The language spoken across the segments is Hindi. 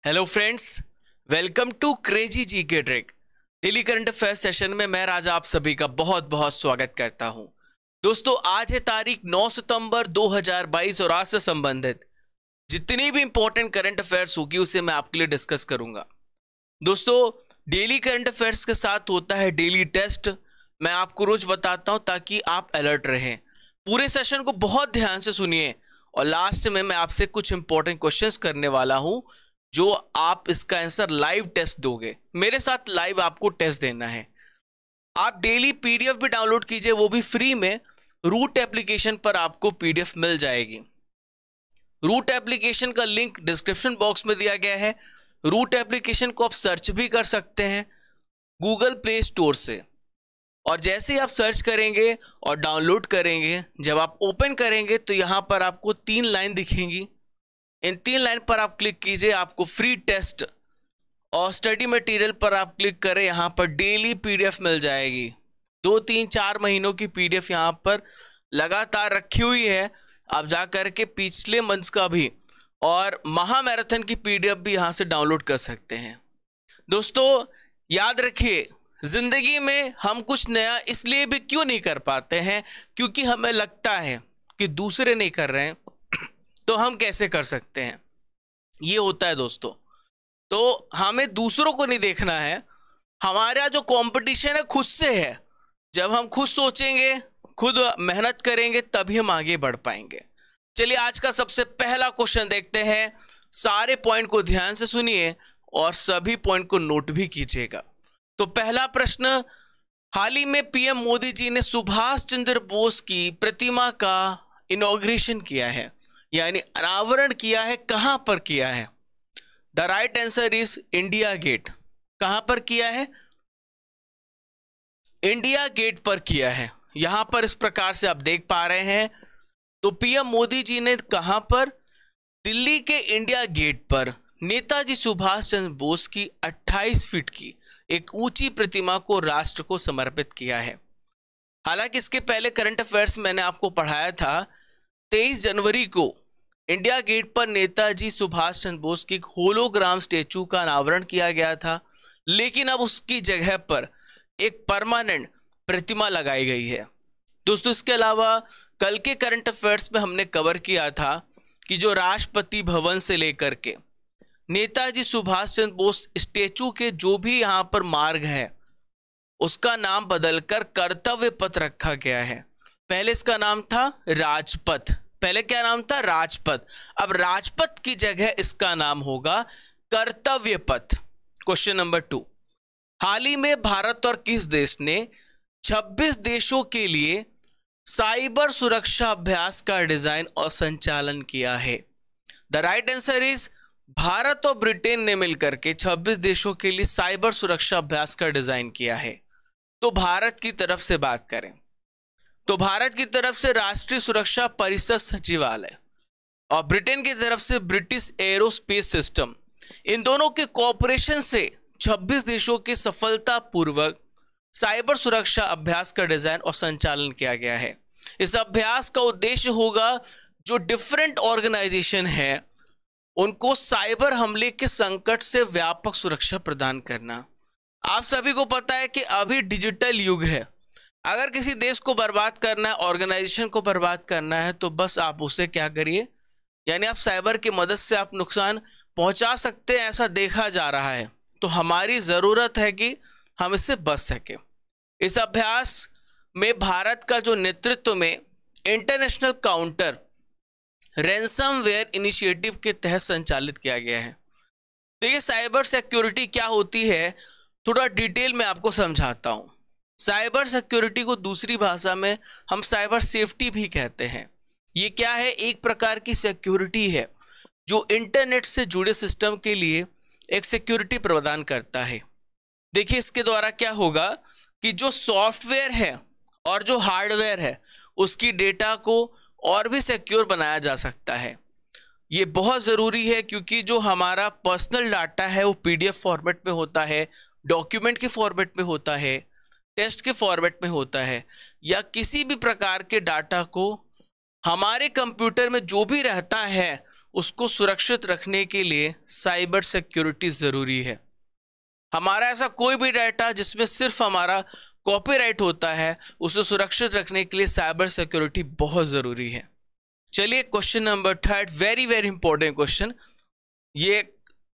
Hello friends, welcome to crazy GK trick. Daily current affair session में मैं राजा आप सभी का बहुत बहुत स्वागत करता हूं। दोस्तों, आज है तारीख 9 सितंबर 2022 और आज से संबंधित जितनी भी इंपॉर्टेंट करंट अफेयर्स होगी उसे मैं आपके लिए डिस्कस करूंगा। दोस्तों, डेली करंट अफेयर्स के साथ होता है डेली टेस्ट। मैं आपको रोज बताता हूं ताकि आप अलर्ट रहें। पूरे सेशन को बहुत ध्यान से सुनिए और लास्ट में मैं आपसे कुछ इंपॉर्टेंट क्वेश्चंस करने वाला हूं जो आप इसका आंसर लाइव टेस्ट दोगे। मेरे साथ लाइव आपको टेस्ट देना है। आप डेली पीडीएफ भी डाउनलोड कीजिए, वो भी फ्री में। रूट एप्लीकेशन पर आपको पीडीएफ मिल जाएगी। रूट एप्लीकेशन का लिंक डिस्क्रिप्शन बॉक्स में दिया गया है। रूट एप्लीकेशन को आप सर्च भी कर सकते हैं गूगल प्ले स्टोर से, और जैसे ही आप सर्च करेंगे और डाउनलोड करेंगे, जब आप ओपन करेंगे तो यहां पर आपको 3 लाइन दिखेंगी। इन 3 लाइन पर आप क्लिक कीजिए, आपको फ्री टेस्ट और स्टडी मटेरियल पर आप क्लिक करें, यहां पर डेली पीडीएफ मिल जाएगी। 2, 3, 4 महीनों की पीडीएफ यहां पर लगातार रखी हुई है। आप जाकर के पिछले मंथ्स का भी और महामैराथन की पीडीएफ भी यहां से डाउनलोड कर सकते हैं। दोस्तों, याद रखिए, जिंदगी में हम कुछ नया इसलिए भी क्यों नहीं कर पाते हैं क्योंकि हमें लगता है कि दूसरे नहीं कर रहे हैं तो हम कैसे कर सकते हैं। ये होता है दोस्तों। तो हमें दूसरों को नहीं देखना है, हमारा जो कंपटीशन है खुद से है। जब हम खुद सोचेंगे, खुद मेहनत करेंगे, तभी हम आगे बढ़ पाएंगे। चलिए, आज का सबसे पहला क्वेश्चन देखते हैं। सारे पॉइंट को ध्यान से सुनिए और सभी पॉइंट को नोट भी कीजिएगा। तो पहला प्रश्न, हाल ही में पीएम मोदी जी ने सुभाष चंद्र बोस की प्रतिमा का इनॉग्रेशन किया है, यानी अनावरण किया है। कहां पर किया है? The right answer is India Gate. कहां पर किया है? इंडिया गेट पर किया है। यहां पर इस प्रकार से आप देख पा रहे हैं। तो पीएम मोदी जी ने कहां पर? दिल्ली के इंडिया गेट पर नेताजी सुभाष चंद्र बोस की 28 फीट की एक ऊंची प्रतिमा को राष्ट्र को समर्पित किया है। हालांकि इसके पहले करंट अफेयर्स मैंने आपको पढ़ाया था 23 जनवरी को इंडिया गेट पर नेताजी सुभाष चंद्र बोस की एक होलोग्राम स्टेचू का अनावरण किया गया था, लेकिन अब उसकी जगह पर एक परमानेंट प्रतिमा लगाई गई है। दोस्तों, इसके अलावा कल के करंट अफेयर्स में हमने कवर किया था कि जो राष्ट्रपति भवन से लेकर के नेताजी सुभाष चंद्र बोस स्टेचू के जो भी यहां पर मार्ग है उसका नाम बदलकर कर्तव्य पथ रखा गया है। पहले इसका नाम था राजपथ। पहले क्या नाम था? राजपथ। अब राजपथ की जगह इसका नाम होगा कर्तव्य पथ। क्वेश्चन नंबर 2, हाल ही में भारत और किस देश ने 26 देशों के लिए साइबर सुरक्षा अभ्यास का डिजाइन और संचालन किया है? The right answer is Bharat और ब्रिटेन ने मिलकर के 26 देशों के लिए साइबर सुरक्षा अभ्यास का डिजाइन किया है। तो भारत की तरफ से बात करें तो भारत की तरफ से राष्ट्रीय सुरक्षा परिषद सचिवालय और ब्रिटेन की तरफ से ब्रिटिश एरोस्पेस सिस्टम, इन दोनों के कोऑपरेशन से 26 देशों के सफलतापूर्वक साइबर सुरक्षा अभ्यास का डिजाइन और संचालन किया गया है। इस अभ्यास का उद्देश्य होगा जो डिफरेंट ऑर्गेनाइजेशन है उनको साइबर हमले के संकट से व्यापक सुरक्षा प्रदान करना। आप सभी को पता है कि अभी डिजिटल युग है। अगर किसी देश को बर्बाद करना है, ऑर्गेनाइजेशन को बर्बाद करना है, तो बस आप उसे क्या करिए, यानी आप साइबर की मदद से आप नुकसान पहुंचा सकते हैं, ऐसा देखा जा रहा है। तो हमारी जरूरत है कि हम इससे बच सके। इस अभ्यास में भारत का जो नेतृत्व में इंटरनेशनल काउंटर रैंसमवेयर इनिशिएटिव के तहत संचालित किया गया है। देखिए, साइबर सिक्योरिटी क्या होती है थोड़ा डिटेल में आपको समझाता हूं। साइबर सिक्योरिटी को दूसरी भाषा में हम साइबर सेफ्टी भी कहते हैं। ये क्या है? एक प्रकार की सिक्योरिटी है जो इंटरनेट से जुड़े सिस्टम के लिए एक सिक्योरिटी प्रदान करता है। देखिए, इसके द्वारा क्या होगा कि जो सॉफ्टवेयर है और जो हार्डवेयर है उसकी डेटा को और भी सिक्योर बनाया जा सकता है। ये बहुत ज़रूरी है क्योंकि जो हमारा पर्सनल डाटा है वो पीडीएफ फॉर्मेट में होता है, डॉक्यूमेंट के फॉर्मेट में होता है, टेस्ट के फॉर्मेट में होता है, या किसी भी प्रकार के डाटा को हमारे कंप्यूटर में जो भी रहता है उसको सुरक्षित रखने के लिए साइबर सिक्योरिटी जरूरी है। हमारा ऐसा कोई भी डाटा जिसमें सिर्फ हमारा कॉपीराइट होता है, उसे सुरक्षित रखने के लिए साइबर सिक्योरिटी बहुत जरूरी है। चलिए question number 3, very very important question. ये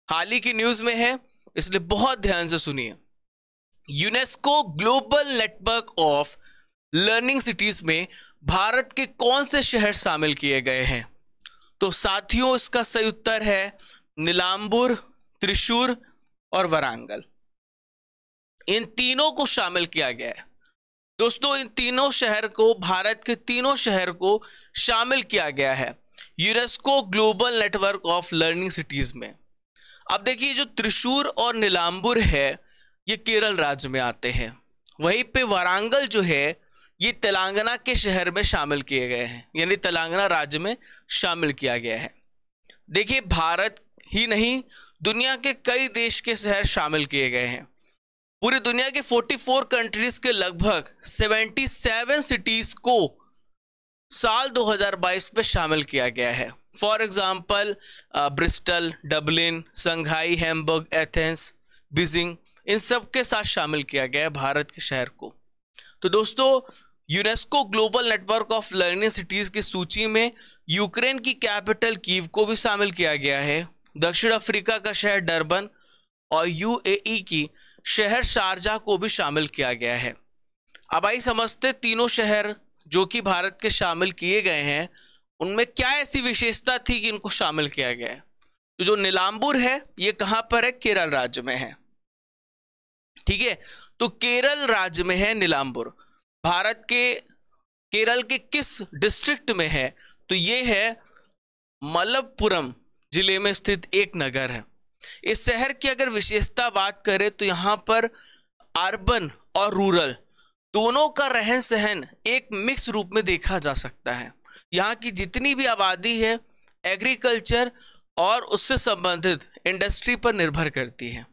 हाल ही की न्यूज में है, इसलिए बहुत ध्यान से सुनिए। UNESCO global network of learning cities में भारत के कौन से शहर शामिल किए गए हैं? तो साथियों, इसका सही उत्तर है नीलांबुर, त्रिशूर और वारंगल। इन तीनों को शामिल किया गया है दोस्तों। इन तीनों शहर को, भारत के तीनों शहर को शामिल किया गया है UNESCO global network of learning cities में। अब देखिए, जो त्रिशूर और नीलांबुर है ये केरल राज्य में आते हैं। वहीं पे वारंगल जो है ये तेलंगाना के शहर में शामिल किए गए हैं, यानी तेलंगाना राज्य में शामिल किया गया है। देखिए, भारत ही नहीं, दुनिया के कई देश के शहर शामिल किए गए हैं। पूरी दुनिया के 44 कंट्रीज के लगभग 77 सिटीज को साल 2022 में शामिल किया गया है। For example Bristol, Dublin, Shanghai, Hamburg, Athens, Beijing, इन सब के साथ शामिल किया गया है भारत के शहर को। तो दोस्तों, UNESCO global network of learning cities की सूची में यूक्रेन की कैपिटल कीव को भी शामिल किया गया है, दक्षिण अफ्रीका का शहर डरबन और यूएई की शहर शारजाह को भी शामिल किया गया है। अब आई समझते तीनों शहर जो कि भारत के शामिल किए गए हैं उनमें क्या ऐसी विशेषता थी कि इनको शामिल किया गया है। तो जो नीलांबुर है ये कहां पर है? केरल राज्य में है। ठीक है, तो केरल राज्य में है नीलांबुर। भारत के केरल के किस डिस्ट्रिक्ट में है? तो ये है मलप्पुरम जिले में स्थित एक नगर है। इस शहर की अगर विशेषता बात करें तो यहाँ पर अर्बन और रूरल दोनों का रहन सहन एक मिक्स रूप में देखा जा सकता है। यहाँ की जितनी भी आबादी है एग्रीकल्चर और उससे संबंधित इंडस्ट्री पर निर्भर करती है।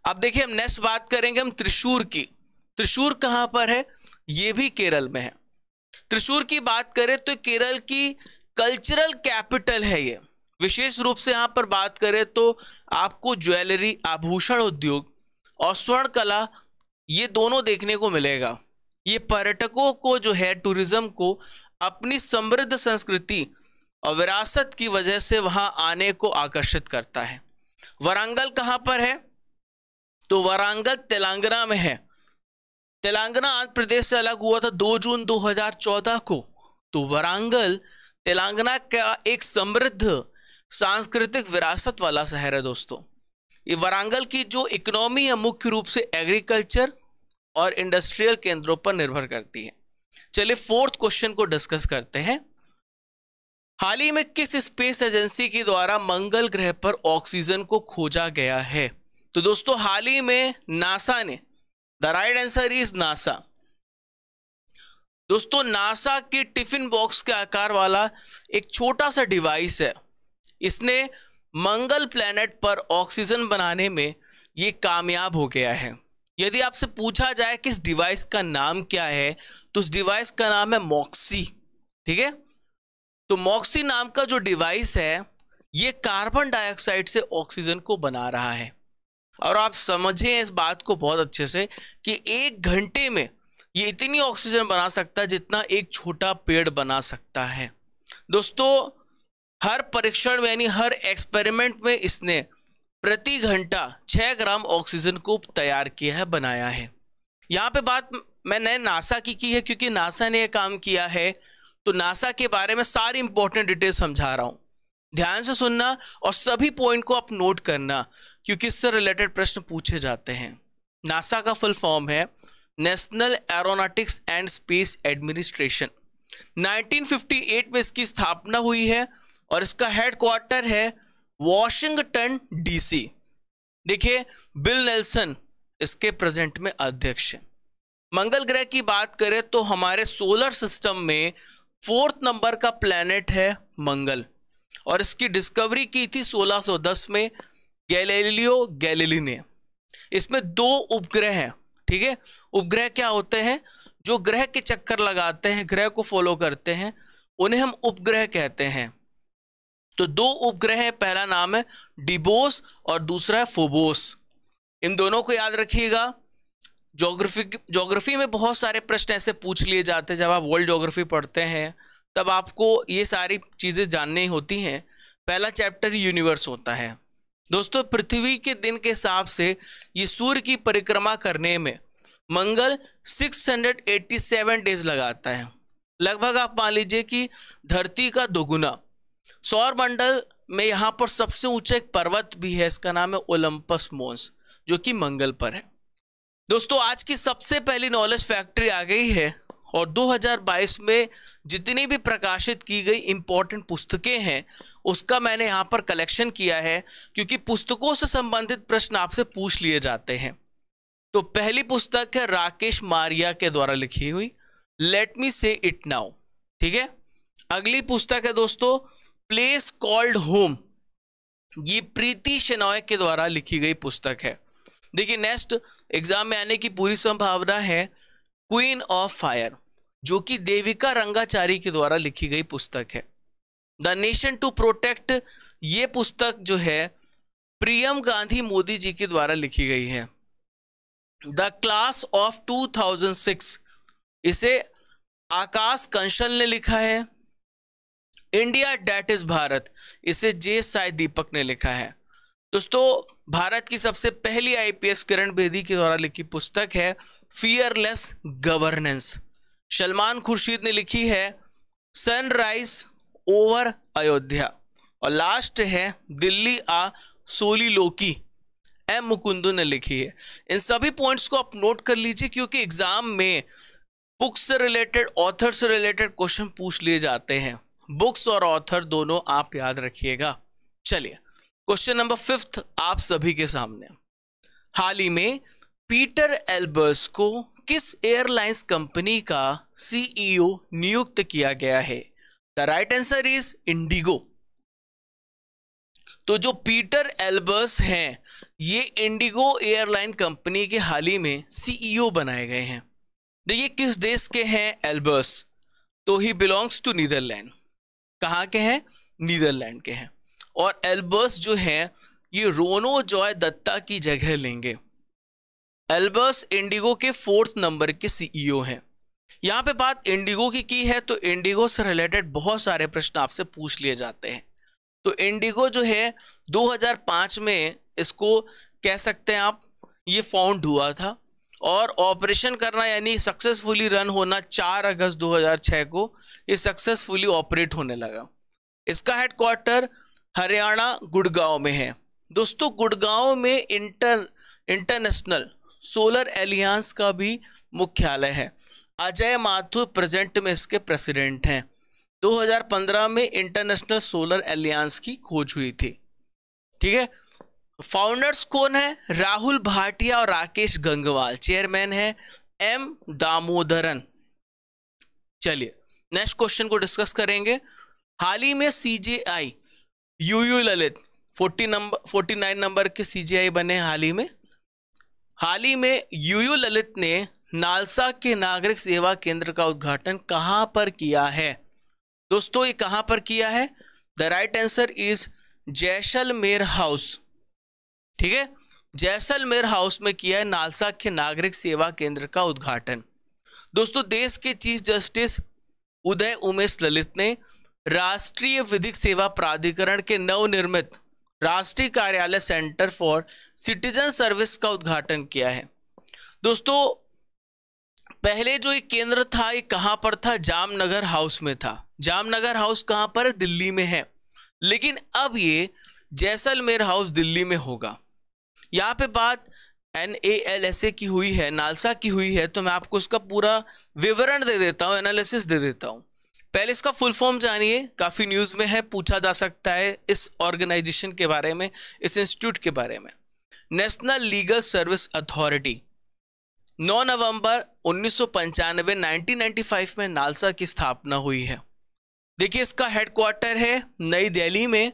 अब देखिए, हम नेक्स्ट बात करेंगे हम त्रिशूर की। त्रिशूर कहाँ पर है? ये भी केरल में है। त्रिशूर की बात करें तो केरल की कल्चरल कैपिटल है ये। विशेष रूप से यहाँ पर बात करें तो आपको ज्वेलरी, आभूषण उद्योग और स्वर्ण कला ये दोनों देखने को मिलेगा। ये पर्यटकों को जो है टूरिज्म को अपनी समृद्ध संस्कृति और विरासत की वजह से वहां आने को आकर्षित करता है। वारंगल कहां पर है? तो वारंगल तेलंगाना में है। तेलंगाना आंध्र प्रदेश से अलग हुआ था 2 जून 2014 को। तो वारंगल तेलंगाना का एक समृद्ध सांस्कृतिक विरासत वाला शहर है दोस्तों। ये वारंगल की जो इकोनॉमी है मुख्य रूप से एग्रीकल्चर और इंडस्ट्रियल केंद्रों पर निर्भर करती है। चलिए 4th क्वेश्चन को डिस्कस करते हैं। हाल ही में किस स्पेस एजेंसी के द्वारा मंगल ग्रह पर ऑक्सीजन को खोजा गया है? तो दोस्तों, हाल ही में नासा ने, the right answer is NASA. दोस्तों, नासा के टिफिन बॉक्स के आकार वाला एक छोटा सा डिवाइस है। इसने मंगल प्लैनेट पर ऑक्सीजन बनाने में ये कामयाब हो गया है। यदि आपसे पूछा जाए कि इस डिवाइस का नाम क्या है तो उस डिवाइस का नाम है मॉक्सी। ठीक है, तो मॉक्सी नाम का जो डिवाइस है ये कार्बन डाइऑक्साइड से ऑक्सीजन को बना रहा है। और आप समझें इस बात को बहुत अच्छे से कि 1 घंटे में ये इतनी ऑक्सीजन बना सकता है जितना एक छोटा पेड़ बना सकता है। दोस्तों, हर परीक्षण में यानी हर एक्सपेरिमेंट में इसने प्रति घंटा 6 ग्राम ऑक्सीजन को तैयार किया है, बनाया है। यहाँ पे बात मैंने नासा की है क्योंकि नासा ने यह काम किया है। तो नासा के बारे में सारी इंपॉर्टेंट डिटेल समझा रहा हूँ, ध्यान से सुनना और सभी पॉइंट को आप नोट करना क्योंकि इससे रिलेटेड प्रश्न पूछे जाते हैं। नासा का फुल फॉर्म है national aeronautics and space administration. 1958 में इसकी स्थापना हुई है और इसका हेडक्वार्टर है वॉशिंगटन डीसी। देखिए, बिल नेल्सन इसके प्रेजेंट में अध्यक्ष है। मंगल ग्रह की बात करें तो हमारे सोलर सिस्टम में 4th नंबर का प्लैनेट है मंगल और इसकी डिस्कवरी की थी 1610 में गैलीलियो गैलीली ने। इसमें 2 उपग्रह हैं। ठीक है, उपग्रह क्या होते हैं? जो ग्रह के चक्कर लगाते हैं, ग्रह को फॉलो करते हैं, उन्हें हम उपग्रह कहते हैं। तो दो उपग्रह हैं, पहला नाम है डिबोस और दूसरा है फोबोस। इन दोनों को याद रखिएगा। ज्योग्राफी में बहुत सारे प्रश्न ऐसे पूछ लिए जाते हैं, जब आप वर्ल्ड ज्योग्राफी पढ़ते हैं तब आपको ये सारी चीजें जाननी होती हैं। पहला चैप्टर यूनिवर्स होता है। दोस्तों, पृथ्वी के दिन के हिसाब से ये सूर्य की परिक्रमा करने में मंगल 687 डेज लगाता है। लगभग आप मान लीजिए कि धरती का दोगुना। सौर मंडल में यहाँ पर सबसे ऊंचा एक पर्वत भी है, इसका नाम है ओलंपस मोन्स, जो कि मंगल पर है। दोस्तों, आज की सबसे पहली नॉलेज फैक्ट्री आ गई है और 2022 में जितनी भी प्रकाशित की गई इंपॉर्टेंट पुस्तकें हैं उसका मैंने यहाँ पर कलेक्शन किया है, क्योंकि पुस्तकों से संबंधित प्रश्न आपसे पूछ लिए जाते हैं। तो पहली पुस्तक है राकेश मारिया के द्वारा लिखी हुई लेट मी से इट नाउ, ठीक है। अगली पुस्तक है दोस्तों प्लेस कॉल्ड होम, ये प्रीति शेनॉय के द्वारा लिखी गई पुस्तक है। देखिए, नेक्स्ट एग्जाम में आने की पूरी संभावना है क्वीन ऑफ फायर, जो कि देविका रंगाचारी के द्वारा लिखी गई पुस्तक है। द नेशन टू प्रोटेक्ट, ये पुस्तक जो है प्रियम गांधी मोदी जी के द्वारा लिखी गई है। द क्लास ऑफ 2006, इसे आकाश कंशल ने लिखा है। इंडिया डेट इज भारत, इसे जे साई दीपक ने लिखा है। दोस्तों, भारत की सबसे पहली आईपीएस किरण बेदी के द्वारा लिखी पुस्तक है फियरलेस गवर्नेंस। सलमान खुर्शीद ने लिखी है सनराइज ओवर अयोध्या। और लास्ट है दिल्ली आ सोलिलोकी, एम मुकुंदू ने लिखी है। इन सभी पॉइंट्स को आप नोट कर लीजिए, क्योंकि एग्जाम में बुक्स से रिलेटेड, ऑथर से रिलेटेड क्वेश्चन पूछ लिए जाते हैं। बुक्स और ऑथर दोनों आप याद रखिएगा। चलिए, क्वेश्चन नंबर 5 आप सभी के सामने। हाल ही में पीटर एल्बर्स को किस एयरलाइंस कंपनी का सीईओ नियुक्त किया गया है? The right answer is Indigo. तो जो पीटर एल्बर्स हैं, ये इंडिगो एयरलाइन कंपनी के हाल ही में सीईओ बनाए गए हैं। देखिए, किस देश के हैं एल्बर्स? तो ही बिलोंग्स टू नीदरलैंड। कहाँ के हैं? नीदरलैंड के हैं। और एल्बर्स जो है ये रोनो जॉय दत्ता की जगह लेंगे। एल्बर्स इंडिगो के 4th नंबर के सीईओ हैं। यहां पे बात इंडिगो की है, तो इंडिगो से रिलेटेड बहुत सारे प्रश्न आपसे पूछ लिए जाते हैं। तो इंडिगो जो है 2005 में इसको कह सकते हैं आप, ये फाउंड हुआ था और ऑपरेशन करना यानी सक्सेसफुली रन होना 4 अगस्त 2006 को ये सक्सेसफुली ऑपरेट होने लगा। इसका हेडक्वार्टर हरियाणा गुड़गांव में है। दोस्तों, गुड़गांव में इंटरनेशनल सोलर एलियंस का भी मुख्यालय है। अजय माथुर प्रेजेंट में इसके प्रेसिडेंट हैं। 2015 में इंटरनेशनल सोलर एलियंस की खोज हुई थी, ठीक है। फाउंडर्स कौन है? राहुल भाटिया और राकेश गंगवाल। चेयरमैन है एम दामोदरन। चलिए, नेक्स्ट क्वेश्चन को डिस्कस करेंगे। हाल ही में सीजेआई यूयू ललित 49 नंबर के सीजीआई बने। हाल ही में यूयू ललित ने नालसा के नागरिक सेवा केंद्र का उद्घाटन कहां पर किया है? दोस्तों, ये कहां पर किया है? The right answer is Jaisalmer house, ठीक है। जैसलमेर हाउस में किया है नालसा के नागरिक सेवा केंद्र का उद्घाटन। दोस्तों, देश के चीफ जस्टिस उदय उमेश ललित ने राष्ट्रीय विधिक सेवा प्राधिकरण के नवनिर्मित राष्ट्रीय कार्यालय सेंटर फॉर सिटीजन सर्विस का उद्घाटन किया है। दोस्तों, पहले जो एक केंद्र था ये कहां पर था? जामनगर हाउस में था। जामनगर हाउस कहां पर? दिल्ली में है। लेकिन अब ये जैसलमेर हाउस दिल्ली में होगा। यहाँ पे बात NALSA की हुई है, नालसा की हुई है, तो मैं आपको उसका पूरा विवरण दे देता हूँ, एनालिसिस दे देता हूँ। पहले इसका फुल फॉर्म जानिए, काफी न्यूज में है, पूछा जा सकता है इस ऑर्गेनाइजेशन के बारे में, इस इंस्टीट्यूट के बारे में। नेशनल लीगल सर्विस अथॉरिटी 9 नवंबर 1995 1995 में नालसा की स्थापना हुई है। देखिए, इसका हेडक्वार्टर है नई दिल्ली में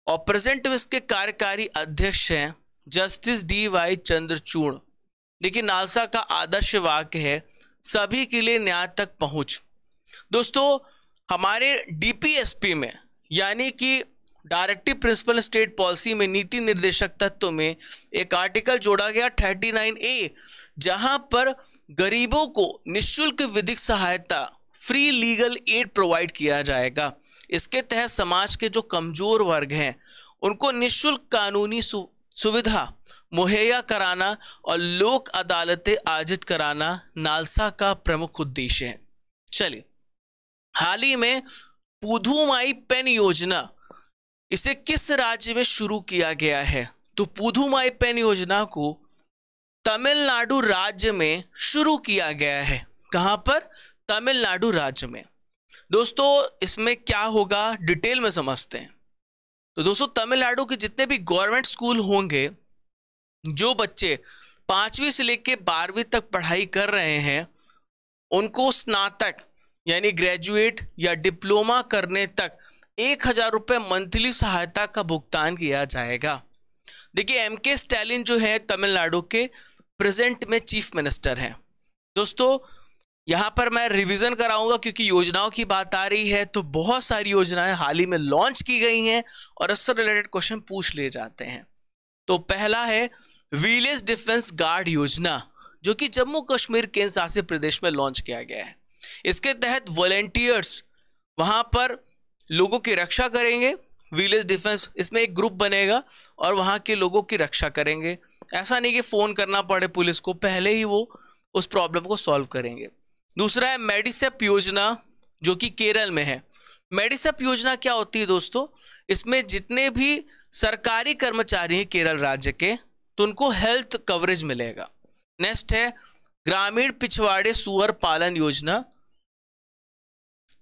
और प्रेजेंट में इसके कार्यकारी अध्यक्ष हैं जस्टिस DY चंद्रचूड़। देखिए, नालसा का आदर्श वाक्य है सभी के लिए न्याय तक पहुंच। दोस्तों, हमारे DPSP में यानी कि डायरेक्टिव प्रिंसिपल स्टेट पॉलिसी में नीति निर्देशक तत्व में एक आर्टिकल जोड़ा गया 39A, जहां पर गरीबों को निःशुल्क विधिक सहायता, फ्री लीगल एड प्रोवाइड किया जाएगा। इसके तहत समाज के जो कमजोर वर्ग हैं उनको निःशुल्क कानूनी सुविधा मुहैया कराना और लोक अदालतें आयोजित कराना नालसा का प्रमुख उद्देश्य है। चलिए, हाल ही में पुधुमाई पेन योजना, इसे किस राज्य में शुरू किया गया है? तो पुधुमाई पेन योजना को तमिलनाडु राज्य में शुरू किया गया है। कहां पर? तमिलनाडु राज्य में। दोस्तों इसमें क्या होगा डिटेल में समझते हैं। तो दोस्तों तमिलनाडु के जितने भी गवर्नमेंट स्कूल होंगे, जो बच्चे 5वीं से लेकर 12वीं तक पढ़ाई कर रहे हैं, उनको स्नातक यानी ग्रेजुएट या डिप्लोमा करने तक 1000 रुपये मंथली सहायता का भुगतान किया जाएगा। देखिए MK स्टैलिन जो है तमिलनाडु के प्रेजेंट में चीफ मिनिस्टर हैं। दोस्तों यहां पर मैं रिवीजन कराऊंगा क्योंकि योजनाओं की बात आ रही है, तो बहुत सारी योजनाएं हाल ही में लॉन्च की गई हैं और इससे रिलेटेड क्वेश्चन पूछ लिए जाते हैं। तो पहला है विलेज डिफेंस गार्ड योजना, जो कि जम्मू कश्मीर केंद्र शासित प्रदेश में लॉन्च किया गया है। इसके तहत वॉलेंटियर्स वहां पर लोगों की रक्षा करेंगे। विलेज डिफेंस, इसमें एक ग्रुप बनेगा और वहां के लोगों की रक्षा करेंगे। ऐसा नहीं कि फोन करना पड़े पुलिस को, पहले ही वो उस प्रॉब्लम को सॉल्व करेंगे। दूसरा है मेडिसेप योजना, जो कि केरल में है। मेडिसेप योजना क्या होती है दोस्तों? इसमें जितने भी सरकारी कर्मचारी हैं केरल राज्य के, तो उनको हेल्थ कवरेज मिलेगा। नेक्स्ट है ग्रामीण पिछवाड़े सुअर पालन योजना।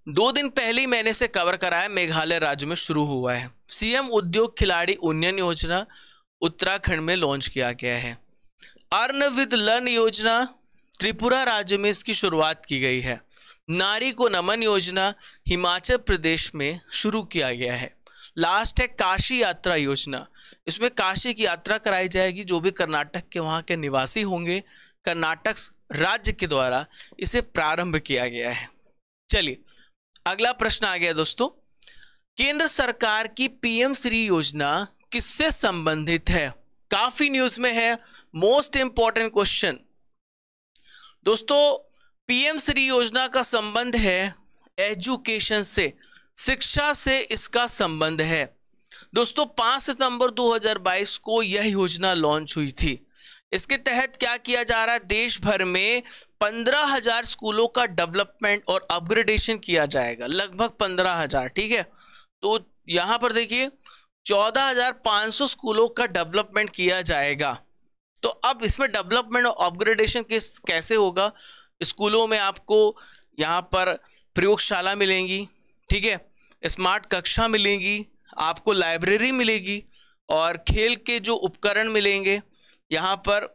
2 दिन पहले ही मैंने इसे कवर कराया, मेघालय राज्य में शुरू हुआ है। CM उद्योग खिलाड़ी उन्नयन योजना उत्तराखंड में लॉन्च किया गया है। अर्न विद लर्न योजना त्रिपुरा राज्य में इसकी शुरुआत की गई है। नारी को नमन योजना हिमाचल प्रदेश में शुरू किया गया है। लास्ट है काशी यात्रा योजना, इसमें काशी की यात्रा कराई जाएगी। जो भी कर्नाटक के वहां के निवासी होंगे, कर्नाटक राज्य के द्वारा इसे प्रारंभ किया गया है। चलिए अगला प्रश्न आ गया दोस्तों, केंद्र सरकार की PM श्री योजना किससे संबंधित है? काफी न्यूज में है, मोस्ट इंपॉर्टेंट क्वेश्चन। दोस्तों PM श्री योजना का संबंध है एजुकेशन से, शिक्षा से इसका संबंध है। दोस्तों 5 सितंबर 2022 को यह योजना लॉन्च हुई थी। इसके तहत क्या किया जा रहा है? देश भर में 15,000 स्कूलों का डेवलपमेंट और अपग्रेडेशन किया जाएगा, लगभग 15,000। ठीक है, तो यहां पर देखिए 14,500 स्कूलों का डेवलपमेंट किया जाएगा। तो अब इसमें डेवलपमेंट और अपग्रेडेशन कैसे होगा? स्कूलों में आपको यहाँ पर प्रयोगशाला मिलेंगी, ठीक है, स्मार्ट कक्षा मिलेंगी, आपको लाइब्रेरी मिलेगी और खेल के जो उपकरण मिलेंगे। यहाँ पर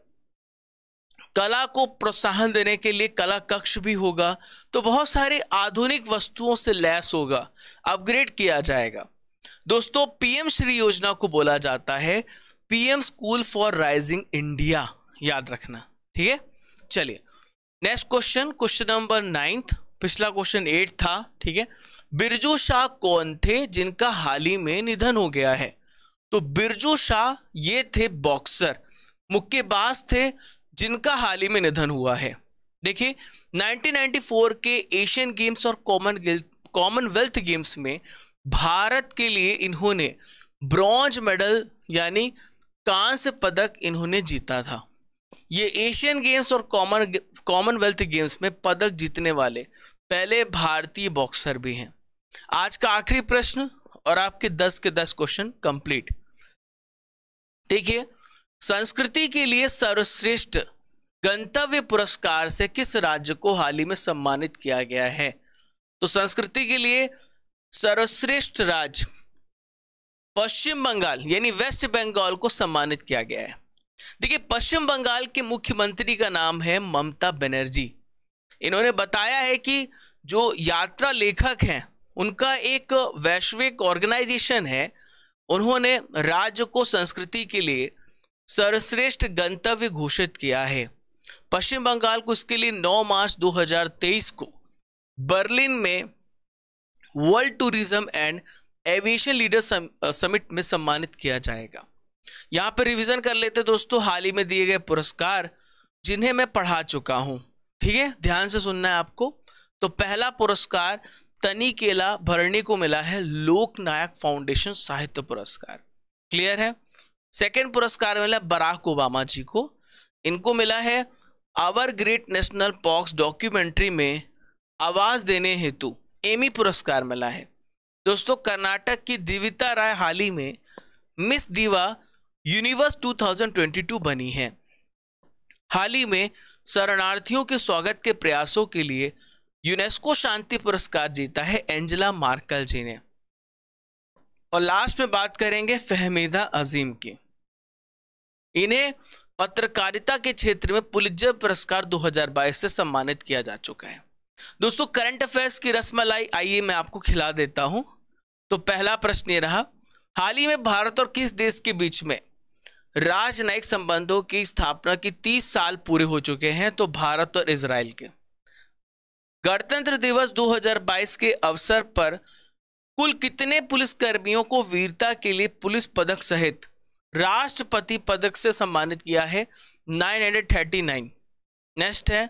कला को प्रोत्साहन देने के लिए कला कक्ष भी होगा। तो बहुत सारी आधुनिक वस्तुओं से लैस होगा, अपग्रेड किया जाएगा। दोस्तों PM श्री योजना को बोला जाता है PM school for rising India, याद रखना। ठीक है, चलिए नेक्स्ट क्वेश्चन, क्वेश्चन नंबर 9। पिछला क्वेश्चन 8 था। ठीक है, बिरजू शाह कौन थे जिनका हाल ही में निधन हो गया है? तो बिरजू शाह ये थे बॉक्सर, मुक्केबाज थे, जिनका हाल ही में निधन हुआ है। देखिए 1994 के एशियन गेम्स और कॉमनवेल्थ गेम्स में भारत के लिए इन्होंने ब्रॉन्ज मेडल यानी कांस्य पदक इन्होंने जीता था। ये एशियन गेम्स और कॉमनवेल्थ गेम्स में पदक जीतने वाले पहले भारतीय बॉक्सर भी हैं। आज का आखिरी प्रश्न और आपके 10 के 10 क्वेश्चन कंप्लीट। देखिए, संस्कृति के लिए सर्वश्रेष्ठ गंतव्य पुरस्कार से किस राज्य को हाल ही में सम्मानित किया गया है? तो संस्कृति के लिए सर्वश्रेष्ठ राज्य पश्चिम बंगाल यानी वेस्ट बंगाल को सम्मानित किया गया है। देखिए, पश्चिम बंगाल के मुख्यमंत्री का नाम है ममता बनर्जी। इन्होंने बताया है कि जो यात्रा लेखक हैं उनका एक वैश्विक ऑर्गेनाइजेशन है, उन्होंने राज्य को संस्कृति के लिए सर्वश्रेष्ठ गंतव्य घोषित किया है। पश्चिम बंगाल को इसके लिए 9 मार्च 2023 को बर्लिन में world tourism and aviation leader summit में सम्मानित किया जाएगा। यहां पर रिवीजन कर लेते दोस्तों हाल ही में दिए गए पुरस्कार जिन्हें मैं पढ़ा चुका हूं। ठीक है, ध्यान से सुनना है आपको। तो पहला पुरस्कार तनिकेला भरणी को मिला है लोक नायक फाउंडेशन साहित्य पुरस्कार, क्लियर है। सेकंड पुरस्कार मिला बराक ओबामा जी को, इनको मिला है our great national parks documentary में आवाज देने हेतु एमी पुरस्कार मिला है। दोस्तों कर्नाटक की दिविता राय हाल ही में मिस दीवा यूनिवर्स 2022 बनी है। हाल ही में शरणार्थियों के स्वागत के प्रयासों के लिए यूनेस्को शांति पुरस्कार जीता है एंजेला मार्केल जी ने। और लास्ट में बात करेंगे फहमीदा अजीम की। इन्हें पत्रकारिता के क्षेत्र में पुलित्जर पुरस्कार 2022 से सम्मानित किया जा चुका है। दोस्तों करंट अफेयर्स की रसमलाई आइए मैं आपको खिला देता हूं। तो पहला प्रश्न ये रहा, हाल ही में भारत और किस देश के बीच में राजनयिक संबंधों की स्थापना की 30 साल पूरे हो चुके हैं? तो भारत और इजराइल के। गणतंत्र दिवस 2022 के अवसर पर कुल कितने पुलिसकर्मियों को वीरता के लिए पुलिस पदक सहित राष्ट्रपति पदक से सम्मानित किया है? 939। नेक्स्ट है,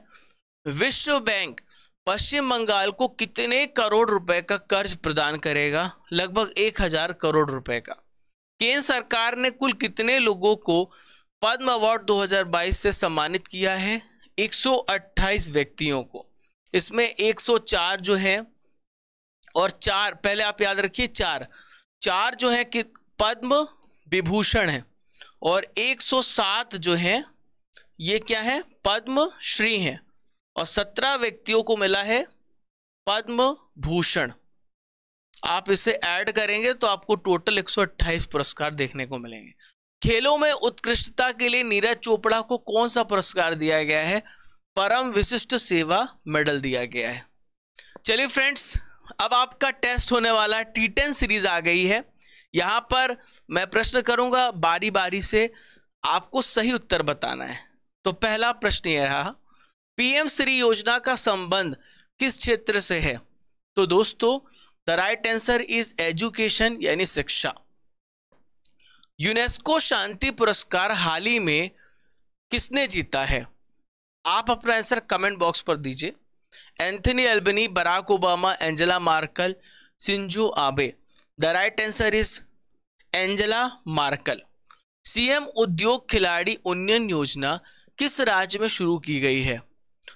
विश्व बैंक पश्चिम बंगाल को कितने करोड़ रुपए का कर्ज प्रदान करेगा? लगभग 1000 करोड़ रुपए का। केंद्र सरकार ने कुल कितने लोगों को पद्म अवार्ड 2022 से सम्मानित किया है? 128 व्यक्तियों को। इसमें 104 जो है और 4, पहले आप याद रखिए 4 जो है कि पद्म विभूषण है और 107 जो है ये क्या है? पद्म श्री है और 17 व्यक्तियों को मिला है पद्म भूषण। आप इसे ऐड करेंगे तो आपको टोटल 128 पुरस्कार देखने को मिलेंगे। खेलों में उत्कृष्टता के लिए नीरज चोपड़ा को कौन सा पुरस्कार दिया गया है? परम विशिष्ट सेवा मेडल दिया गया है। चलिए फ्रेंड्स, अब आपका टेस्ट होने वाला T10 सीरीज आ गई है। यहां पर मैं प्रश्न करूंगा, बारी बारी से आपको सही उत्तर बताना है। तो पहला प्रश्न यह रहा, PM श्री योजना का संबंध किस क्षेत्र से है? तो दोस्तों the right answer is education यानी शिक्षा। यूनेस्को शांति पुरस्कार हाल ही में किसने जीता है? आप अपना आंसर कमेंट बॉक्स पर दीजिए। Anthony Albanese, Barack Obama, Angela Merkel, Shinzo Abe. The right answer is Angela Merkel. CM उद्योग खिलाड़ी उन्नयन योजना किस राज्य में शुरू की गई है?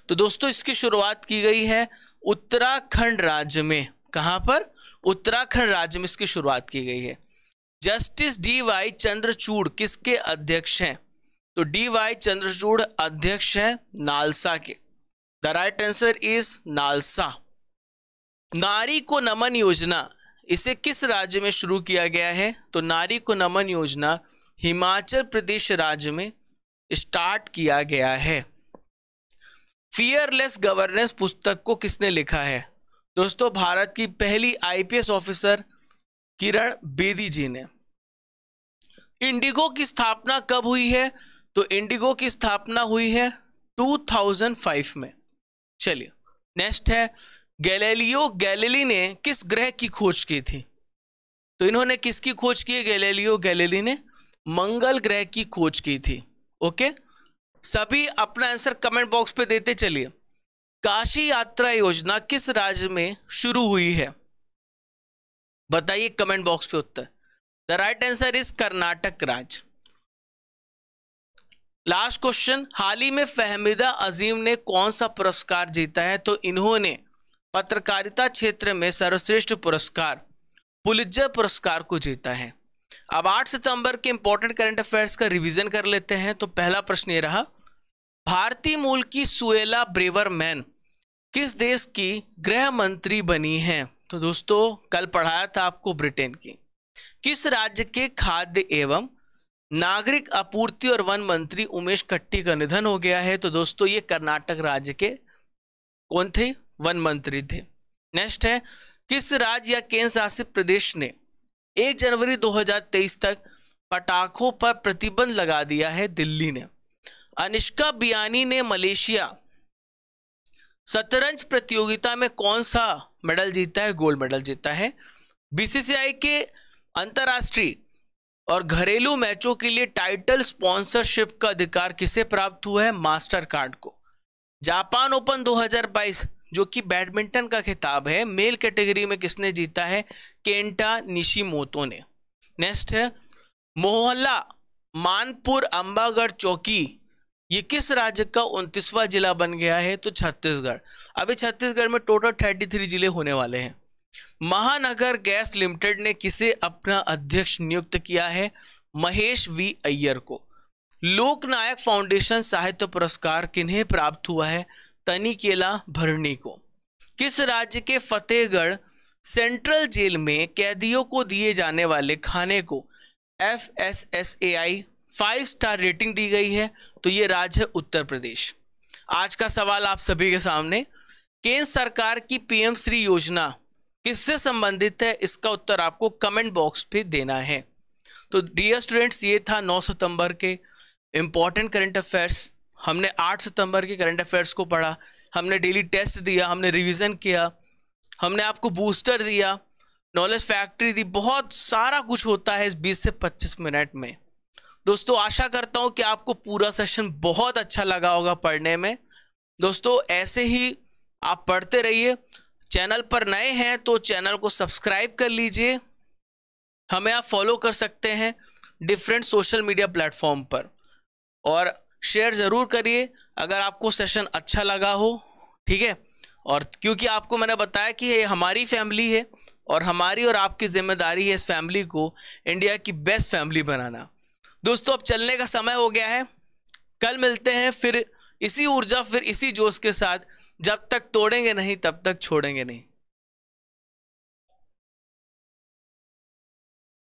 तो दोस्तों इसकी शुरुआत की गई है उत्तराखंड राज्य में। कहां पर? उत्तराखंड राज्य में इसकी शुरुआत की गई है। जस्टिस DY चंद्रचूड़ किसके अध्यक्ष हैं? तो DY चंद्रचूड़ अध्यक्ष हैं नालसा के। The right answer is NALSA. नारी को नमन योजना इसे किस राज्य में शुरू किया गया है? तो नारी को नमन योजना हिमाचल प्रदेश राज्य में स्टार्ट किया गया है। फियरलेस गवर्नेंस पुस्तक को किसने लिखा है? दोस्तों भारत की पहली IPS ऑफिसर किरण बेदी जी ने। इंडिगो की स्थापना कब हुई है? तो इंडिगो की स्थापना हुई है 2005 में। चलिए नेक्स्ट है, गैलीलियो गैलीली ने किस ग्रह की खोज की थी? तो इन्होंने किसकी खोज की है? गैलीलियो गैलीली ने मंगल ग्रह की खोज की थी। ओके, सभी अपना आंसर कमेंट बॉक्स पे देते चलिए। काशी यात्रा योजना किस राज्य में शुरू हुई है? बताइए कमेंट बॉक्स पे उत्तर। The right answer is Karnataka राज्य। लास्ट क्वेश्चन, हाल ही में फहमीदा अजीम ने कौन सा पुरस्कार जीता है? तो इन्होंने पत्रकारिता क्षेत्र में सर्वश्रेष्ठ पुरस्कार पुलित्जर पुरस्कार को जीता है। अब 8 सितंबर के इंपॉर्टेंट करंट अफेयर्स का रिवीजन कर लेते हैं। तो पहला प्रश्न ये रहा, भारतीय मूल की सुएला ब्रेवरमैन किस देश की गृह मंत्री बनी है? तो दोस्तों कल पढ़ाया था आपको ब्रिटेन की। किस राज्य के खाद्य एवं नागरिक आपूर्ति और वन मंत्री उमेश कट्टी का निधन हो गया है? तो दोस्तों ये कर्नाटक राज्य के कौन थे? वन मंत्री थे। नेक्स्ट है, किस राज्य या केंद्र शासित प्रदेश ने 1 जनवरी 2023 तक पटाखों पर प्रतिबंध लगा दिया है? दिल्ली ने। अनिष्का बियानी ने मलेशिया शतरंज प्रतियोगिता में कौन सा मेडल जीता है? गोल्ड मेडल जीता है। बीसीसीआई के अंतर्राष्ट्रीय और घरेलू मैचों के लिए टाइटल स्पॉन्सरशिप का अधिकार किसे प्राप्त हुआ है? मास्टर कार्ड को। जापान ओपन 2022 जो कि बैडमिंटन का खिताब है, मेल कैटेगरी में किसने जीता है? केंटा निशिमोतो ने। नेक्स्ट है मोहल्ला मानपुर अंबागढ़ चौकी, ये किस राज्य का 29वां जिला बन गया है? तो छत्तीसगढ़। अभी छत्तीसगढ़ में टोटल 33 जिले होने वाले हैं। महानगर गैस लिमिटेड ने किसे अपना अध्यक्ष नियुक्त किया है? महेश वी अय्यर को। लोकनायक फाउंडेशन साहित्य पुरस्कार किन्हें प्राप्त हुआ है? तनिकेला भरणी को। किस राज्य के फतेहगढ़ सेंट्रल जेल में कैदियों को दिए जाने वाले खाने को FSSAI 5 स्टार रेटिंग दी गई है? तो ये राज्य है उत्तर प्रदेश। आज का सवाल आप सभी के सामने, केंद्र सरकार की PM श्री योजना किससे संबंधित है? इसका उत्तर आपको कमेंट बॉक्स पे देना है। तो डियर स्टूडेंट्स, ये था 9 सितंबर के इंपॉर्टेंट करंट अफेयर्स। हमने 8 सितंबर के करंट अफेयर्स को पढ़ा, हमने डेली टेस्ट दिया, हमने रिवीजन किया, हमने आपको बूस्टर दिया, नॉलेज फैक्ट्री दी, बहुत सारा कुछ होता है इस 20 से 25 मिनट में। दोस्तों आशा करता हूं कि आपको पूरा सेशन बहुत अच्छा लगा होगा पढ़ने में। दोस्तों ऐसे ही आप पढ़ते रहिए। चैनल पर नए हैं तो चैनल को सब्सक्राइब कर लीजिए। हमें आप फॉलो कर सकते हैं डिफरेंट सोशल मीडिया प्लेटफॉर्म पर, और शेयर जरूर करिए अगर आपको सेशन अच्छा लगा हो, ठीक है। और क्योंकि आपको मैंने बताया कि ये हमारी फैमिली है और हमारी और आपकी जिम्मेदारी है इस फैमिली को इंडिया की बेस्ट फैमिली बनाना। दोस्तों अब चलने का समय हो गया है, कल मिलते हैं फिर इसी ऊर्जा, फिर इसी जोश के साथ। जब तक तोड़ेंगे नहीं तब तक छोड़ेंगे नहीं।